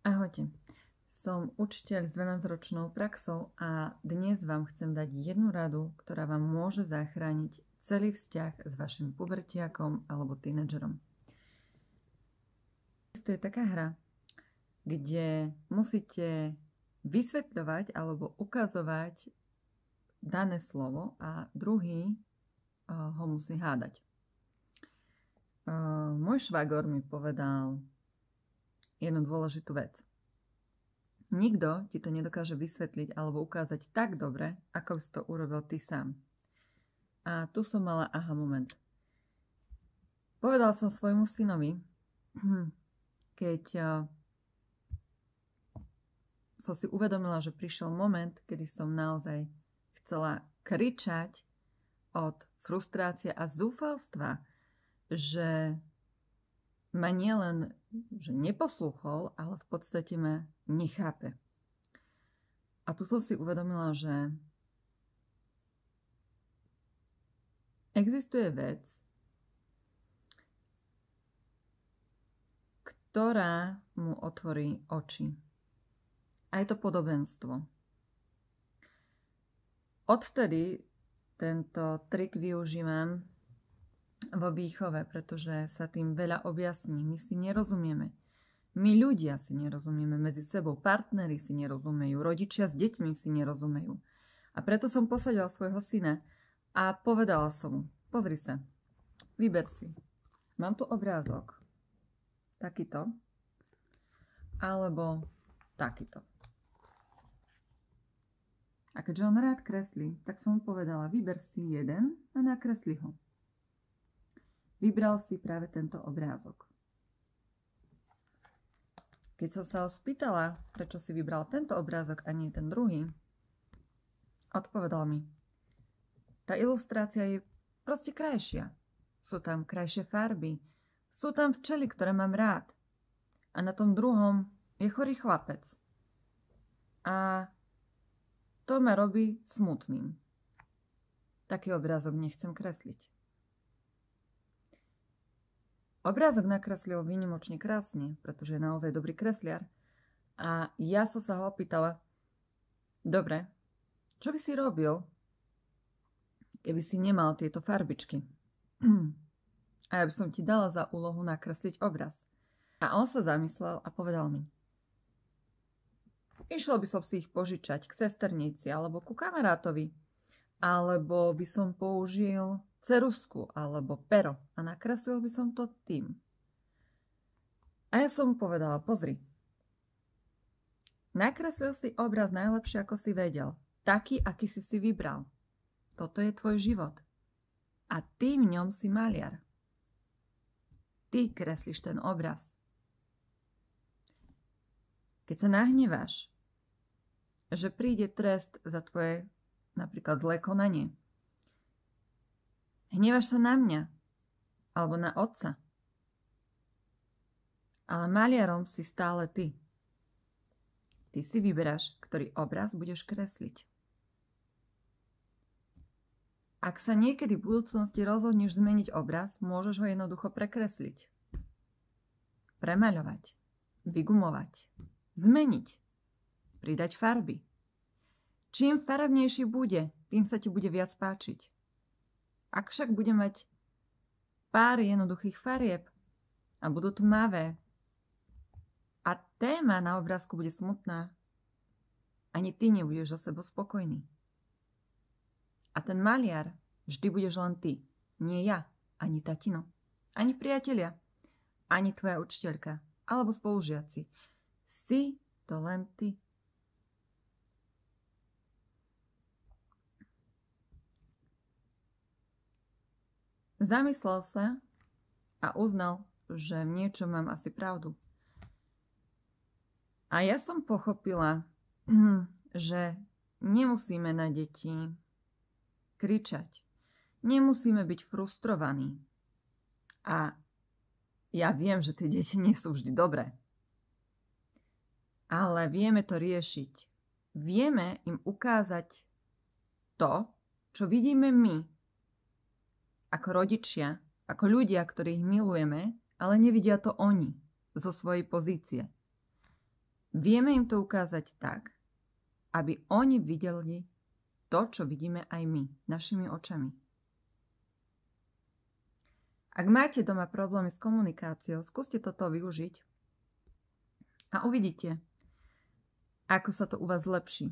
Ahojte, som učiteľ s 12-ročnou praxou a dnes vám chcem dať jednu radu, ktorá vám môže zachrániť celý vzťah s vašim pubertiakom alebo tínedžerom. Existuje taká hra, kde musíte vysvetľovať alebo ukazovať dané slovo a druhý ho musí hádať. Môj švagor mi povedal jednu dôležitú vec. Nikto ti to nedokáže vysvetliť alebo ukázať tak dobre, ako by si to urobil ty sám. A tu som mala aha moment. Povedal som svojmu synovi, keď som si uvedomila, že prišiel moment, kedy som naozaj chcela kričať od frustrácie a zúfalstva, že ma nielen, že neposlúchol, ale v podstate ma nechápe. A tu som si uvedomila, že existuje vec, ktorá mu otvorí oči. A je to podobenstvo. Odvtedy tento trik využívam vo výchove, pretože sa tým veľa objasní. My si nerozumieme. My ľudia si nerozumieme medzi sebou. Partneri si nerozumejú. Rodičia s deťmi si nerozumejú. A preto som posadila svojho syna a povedala som mu, pozri sa, vyber si. Mám tu obrázok. Takýto. Alebo takýto. A keďže on rád kreslí, tak som mu povedala, vyber si jeden a nakresli ho. Vybral si práve tento obrázok. Keď som sa ho spýtala, prečo si vybral tento obrázok a nie ten druhý, odpovedal mi, tá ilustrácia je proste krajšia. Sú tam krajšie farby, sú tam včely, ktoré mám rád. A na tom druhom je chorý chlapec. A to ma robí smutným. Taký obrázok nechcem kresliť. Obrázok nakreslil výnimočne krásne, pretože je naozaj dobrý kresliar. A ja som sa ho opýtala, dobre, čo by si robil, keby si nemal tieto farbičky? A ja by som ti dala za úlohu nakresliť obraz. A on sa zamyslel a povedal mi, išlo by som si ich požičať k sesternici alebo ku kamarátovi, alebo by som použil ceruzku alebo pero a nakreslil by som to tým. A ja som mu povedala, pozri, nakreslil si obraz najlepšie, ako si vedel. Taký, aký si si vybral. Toto je tvoj život. A ty v ňom si maliar. Ty kreslíš ten obraz. Keď sa nahneváš, že príde trest za tvoje napríklad zlé konanie, hnevaš sa na mňa, alebo na otca. Ale maliarom si stále ty. Ty si vyberáš, ktorý obraz budeš kresliť. Ak sa niekedy v budúcnosti rozhodneš zmeniť obraz, môžeš ho jednoducho prekresliť. Premaľovať. Vygumovať. Zmeniť. Pridať farby. Čím farebnejší bude, tým sa ti bude viac páčiť. Ak však bude mať pár jednoduchých farieb a budú tmavé a téma na obrázku bude smutná, ani ty nebudeš so sebou spokojný. A ten maliar vždy budeš len ty, nie ja, ani tatino, ani priatelia, ani tvoja učiteľka alebo spolužiaci. Si to len ty. Zamyslel sa a uznal, že v niečom mám asi pravdu. A ja som pochopila, že nemusíme na deti kričať. Nemusíme byť frustrovaní. A ja viem, že tie deti nie sú vždy dobré. Ale vieme to riešiť. Vieme im ukázať to, čo vidíme my, ako rodičia, ako ľudia, ktorých milujeme, ale nevidia to oni zo svojej pozície. vieme im to ukázať tak, aby oni videli to, čo vidíme aj my, našimi očami. Ak máte doma problémy s komunikáciou, skúste toto využiť a uvidíte, ako sa to u vás zlepší.